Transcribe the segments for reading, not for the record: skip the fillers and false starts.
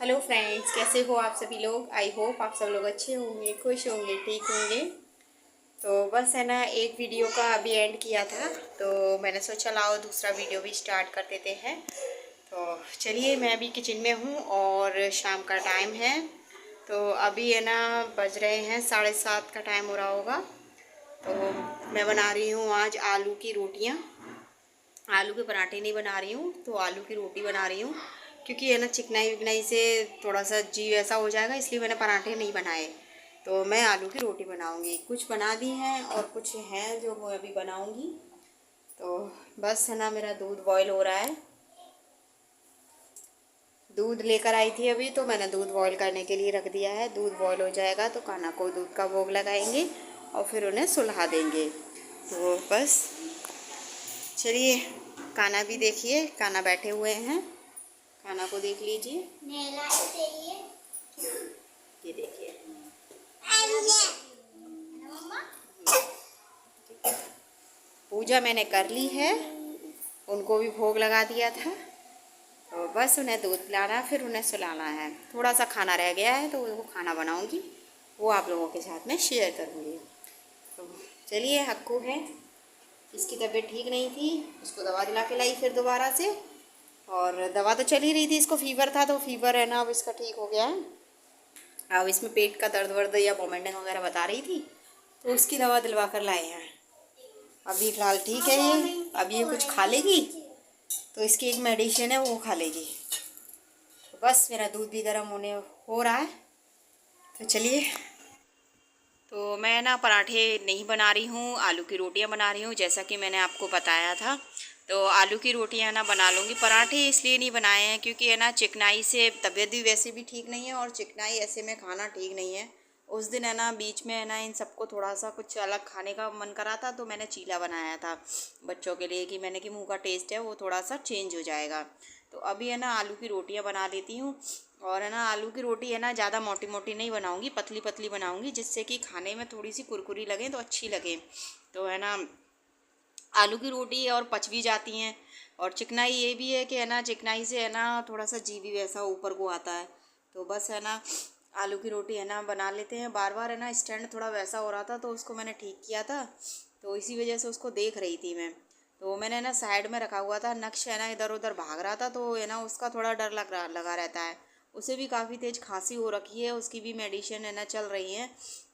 Hello friends, कैसे हो आप सभी लोग। आई होप आप सब लोग अच्छे होंगे, खुश होंगे, ठीक होंगे। तो बस है ना, एक वीडियो का अभी एंड किया था तो मैंने सोचा लाओ दूसरा वीडियो भी स्टार्ट कर देते हैं। तो चलिए, मैं अभी किचन में हूँ और शाम का टाइम है। तो अभी है ना बज रहे हैं 7:30 का टाइम हो रहा होगा। तो मैं बना रही हूँ आज आलू की रोटियाँ। आलू के पराठे नहीं बना रही हूँ, तो आलू की रोटी बना रही हूँ। क्योंकि है ना चिकनाई विकनाई से थोड़ा सा जी ऐसा हो जाएगा, इसलिए मैंने पराठे नहीं बनाए। तो मैं आलू की रोटी बनाऊँगी। कुछ बना दी हैं और कुछ हैं जो मैं अभी बनाऊँगी। तो बस है ना, मेरा दूध बॉईल हो रहा है। दूध लेकर आई थी अभी, तो मैंने दूध बॉईल करने के लिए रख दिया है। दूध बॉईल हो जाएगा तो कान्हा को दूध का भोग लगाएंगे और फिर उन्हें सुला देंगे। तो बस चलिए, कान्हा भी देखिए, कान्हा बैठे हुए हैं। खाना को देख लीजिए, ये देखिए। पूजा मैंने कर ली है, उनको भी भोग लगा दिया था। तो बस उन्हें दूध पिलाना, फिर उन्हें सुलाना है। थोड़ा सा खाना रह गया है तो वो खाना बनाऊंगी, वो आप लोगों के साथ में शेयर करूंगी। तो चलिए, हक्कू है, इसकी तबीयत ठीक नहीं थी, उसको दवा दिला के लाई फिर दोबारा से। और दवा तो चल ही रही थी, इसको फीवर था तो फीवर है ना अब इसका ठीक हो गया है। अब इसमें पेट का दर्द वर्द या वोमिटिंग वगैरह बता रही थी, तो उसकी दवा दिलवा कर लाए हैं। अभी फ़िलहाल ठीक है ये। अब ये कुछ खा लेगी तो इसकी एक मेडिसिन है, वो खा लेगी। तो बस मेरा दूध भी गर्म होने हो रहा है। तो चलिए, तो मैं ना पराठे नहीं बना रही हूँ, आलू की रोटियाँ बना रही हूँ, जैसा कि मैंने आपको बताया था। तो आलू की रोटियाँ ना बना लूँगी। पराठे इसलिए नहीं बनाए हैं क्योंकि है ना चिकनाई से तबीयत भी वैसे भी ठीक नहीं है, और चिकनाई ऐसे में खाना ठीक नहीं है। उस दिन है ना बीच में है ना इन सबको थोड़ा सा कुछ अलग खाने का मन करा था, तो मैंने चीला बनाया था बच्चों के लिए, कि मैंने कि मुँह का टेस्ट है वो थोड़ा सा चेंज हो जाएगा। तो अभी है ना आलू की रोटियाँ बना लेती हूँ। और है ना आलू की रोटी है ना ज़्यादा मोटी मोटी नहीं बनाऊँगी, पतली पतली बनाऊँगी, जिससे कि खाने में थोड़ी सी कुरकुरी लगे तो अच्छी लगे। तो है ना आलू की रोटी और पच भी जाती हैं। और चिकनाई ये भी है कि है ना चिकनाई से है ना थोड़ा सा जी भी वैसा ऊपर को आता है। तो बस है ना आलू की रोटी है ना बना लेते हैं। बार बार है ना स्टैंड थोड़ा वैसा हो रहा था तो उसको मैंने ठीक किया था, तो इसी वजह से उसको देख रही थी मैं। तो मैंने ना साइड में रखा हुआ था, नक्श है ना इधर उधर भाग रहा था, तो है ना उसका थोड़ा डर लगा रहता है। उसे भी काफ़ी तेज़ खांसी हो रखी है, उसकी भी मेडिसिन है ना चल रही है।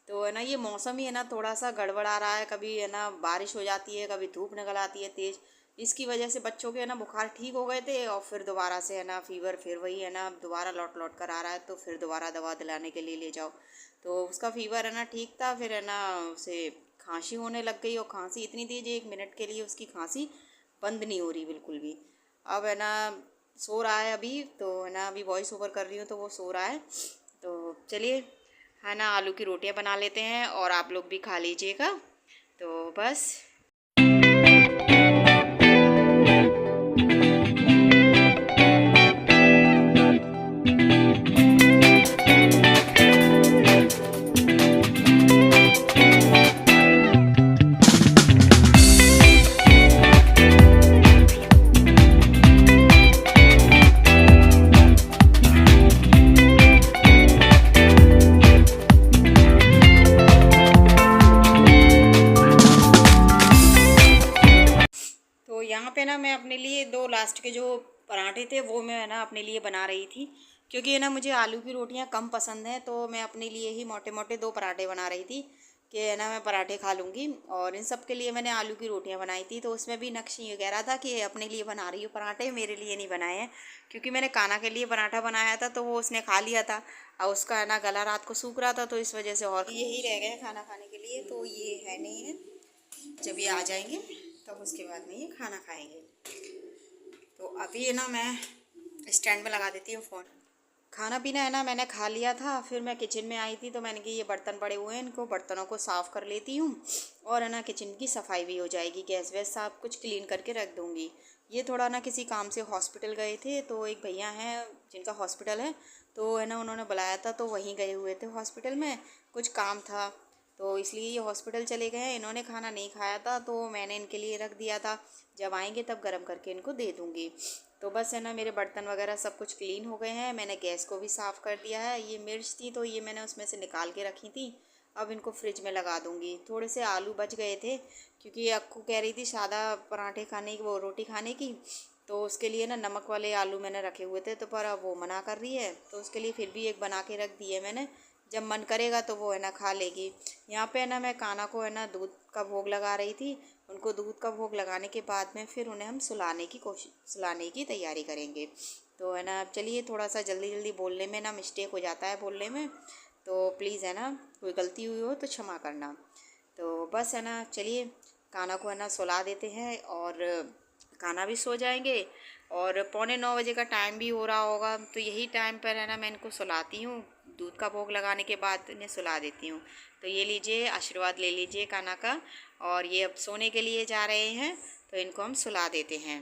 तो है ना ये मौसम ही है ना थोड़ा सा गड़बड़ा रहा है, कभी है ना बारिश हो जाती है, कभी धूप निकल आती है तेज़। इसकी वजह से बच्चों के है ना बुखार ठीक हो गए थे और फिर दोबारा से है ना फीवर फिर वही है ना दोबारा लौट लौट कर आ रहा है, तो फिर दोबारा दवा दिलाने के लिए ले जाओ। तो उसका फीवर है ना ठीक था, फिर है ना उसे खांसी होने लग गई, और खांसी इतनी तेज 1 मिनट के लिए उसकी खांसी बंद नहीं हो रही बिल्कुल भी। अब है ना सो रहा है अभी, तो है ना अभी वॉइस ओवर कर रही हूँ तो वो सो रहा है। तो चलिए, है ना आलू की रोटियां बना लेते हैं और आप लोग भी खा लीजिएगा। तो बस तो यहाँ पे ना मैं अपने लिए दो लास्ट के जो पराठे थे वो मैं है ना अपने लिए बना रही थी, क्योंकि है ना मुझे आलू की रोटियाँ कम पसंद हैं, तो मैं अपने लिए ही मोटे मोटे दो पराठे बना रही थी कि है ना मैं पराठे खा लूँगी। और इन सब के लिए मैंने आलू की रोटियाँ बनाई थी, तो उसमें भी नक्श ये कह रहा था कि अपने लिए बना रही हूँ पराठे, मेरे लिए नहीं बनाए हैं। क्योंकि मैंने कान्हा के लिए पराठा बनाया था तो वो उसने खा लिया था, और उसका है ना गला रात को सूख रहा था, तो इस वजह से और यही रह गए खाना खाने के लिए, तो ये है नहीं है। जब ये आ जाएंगे तब उसके बाद में ये खाना खाएंगे। तो अभी है ना मैं स्टैंड में लगा देती हूँ फ़ोन। खाना पीना है ना मैंने खा लिया था, फिर मैं किचन में आई थी तो मैंने कि ये बर्तन पड़े हुए हैं, इनको बर्तनों को साफ़ कर लेती हूँ, और है ना किचन की सफाई भी हो जाएगी, गैस वैस सब कुछ क्लीन करके रख दूँगी। ये थोड़ा ना किसी काम से हॉस्पिटल गए थे, तो एक भैया हैं जिनका हॉस्पिटल है, तो है ना उन्होंने बुलाया था, तो वहीं गए हुए थे हॉस्पिटल में, कुछ काम था, तो इसलिए ये हॉस्पिटल चले गए हैं। इन्होंने खाना नहीं खाया था तो मैंने इनके लिए रख दिया था, जब आएंगे तब गर्म करके इनको दे दूँगी। तो बस है ना, मेरे बर्तन वगैरह सब कुछ क्लीन हो गए हैं। मैंने गैस को भी साफ़ कर दिया है। ये मिर्च थी तो ये मैंने उसमें से निकाल के रखी थी। अब इनको फ्रिज में लगा दूँगी। थोड़े से आलू बच गए थे क्योंकि अक्कू कह रही थी सादा पराठे खाने की, वो रोटी खाने की, तो उसके लिए ना नमक वाले आलू मैंने रखे हुए थे, तो पर अब वो मना कर रही है, तो उसके लिए फिर भी एक बना के रख दिए मैंने। जब मन करेगा तो वो है ना खा लेगी। यहाँ पे है ना मैं काना को है ना दूध का भोग लगा रही थी। उनको दूध का भोग लगाने के बाद में फिर उन्हें हम सुलाने की तैयारी करेंगे। तो है ना, चलिए, थोड़ा सा जल्दी जल्दी बोलने में ना मिस्टेक हो जाता है बोलने में, तो प्लीज़ है ना, कोई गलती हुई हो तो क्षमा करना। तो बस है ना, चलिए काना को है ना सुला देते हैं और काना भी सो जाएंगे। और 8:45 का टाइम भी हो रहा होगा, तो यही टाइम पर है ना मैं इनको सुलाती हूँ। दूध का भोग लगाने के बाद इन्हें सुला देती हूँ। तो ये लीजिए, आशीर्वाद ले लीजिए काना का। और ये अब सोने के लिए जा रहे हैं, तो इनको हम सुला देते हैं।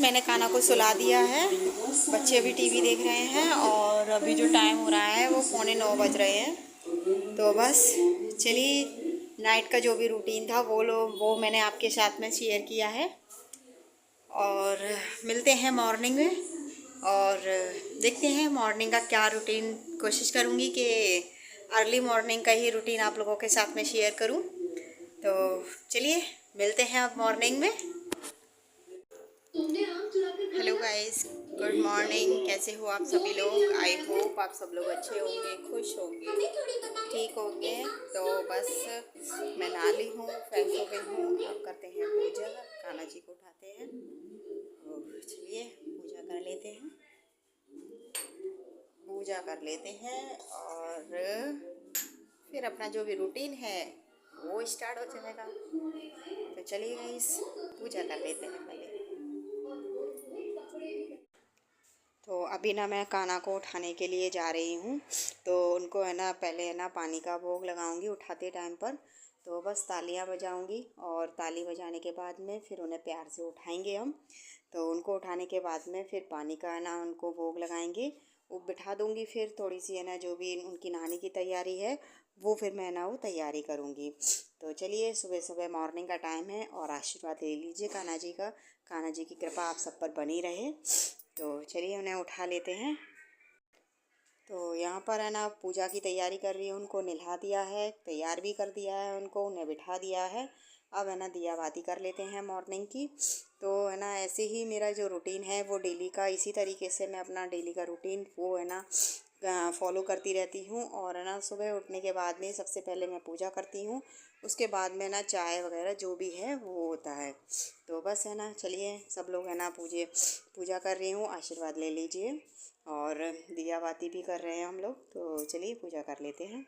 मैंने काना को सुला दिया है। बच्चे अभी टीवी देख रहे हैं और अभी जो टाइम हो रहा है वो 8:45 बज रहे हैं। तो बस चलिए, नाइट का जो भी रूटीन था वो मैंने आपके साथ में शेयर किया है। और मिलते हैं मॉर्निंग में और देखते हैं मॉर्निंग का क्या रूटीन। कोशिश करूँगी कि अर्ली मॉर्निंग का ही रूटीन आप लोगों के साथ में शेयर करूँ। तो चलिए मिलते हैं अब मॉर्निंग में। Hello guys, good morning. कैसे हो आप सभी लोग? आई होप आप सब लोग अच्छे होंगे, खुश होंगे, ठीक होंगे। तो बस मैं नाली हूँ, फ्रेश हो गई हूँ। अब करते हैं पूजा, कान्हा जी को उठाते हैं। तो चलिए पूजा कर लेते हैं, और फिर अपना जो भी रूटीन है वो स्टार्ट हो जाएगा। तो चलिए गाइस, पूजा कर लेते हैं पहले। तो अभी ना मैं काना को उठाने के लिए जा रही हूँ। तो उनको है ना पहले है ना पानी का भोग लगाऊंगी उठाते टाइम पर। तो बस तालियां बजाऊंगी और ताली बजाने के बाद में फिर उन्हें प्यार से उठाएंगे हम। तो उनको उठाने के बाद में फिर पानी का है ना उनको भोग लगाएंगे, वो बिठा दूंगी। फिर थोड़ी सी है ना जो भी उनकी नहाने की तैयारी है वो फिर मैं ना वो तैयारी करूँगी। तो चलिए, सुबह सुबह मॉर्निंग का टाइम है और आशीर्वाद ले लीजिए कान्हा जी का। कान्हा जी की कृपा आप सब पर बनी रहे। तो चलिए उन्हें उठा लेते हैं। तो यहाँ पर है ना पूजा की तैयारी कर रही हूँ। उनको नहला दिया है, तैयार भी कर दिया है, उनको उन्हें बिठा दिया है। अब है ना दिया बाती कर लेते हैं मॉर्निंग की। तो है ना ऐसे ही मेरा जो रूटीन है वो डेली का, इसी तरीके से मैं अपना डेली का रूटीन वो है ना फॉलो करती रहती हूँ। और है ना सुबह उठने के बाद में सबसे पहले मैं पूजा करती हूँ, उसके बाद में ना चाय वगैरह जो भी है वो होता है। तो बस है ना, चलिए सब लोग है ना पूजा कर रही हूँ, आशीर्वाद ले लीजिए। और दिया बाती भी कर रहे हैं हम लोग। तो चलिए पूजा कर लेते हैं।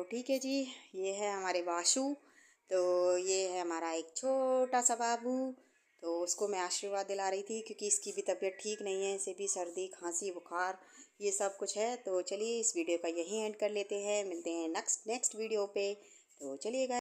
ठीक है जी, ये है हमारे वाशु। तो ये है हमारा एक छोटा सा बाबू। तो उसको मैं आशीर्वाद दिला रही थी क्योंकि इसकी भी तबीयत ठीक नहीं है, इसे भी सर्दी खांसी बुखार ये सब कुछ है। तो चलिए इस वीडियो का यहीं एंड कर लेते हैं, मिलते हैं नेक्स्ट वीडियो पे। तो चलिएगा।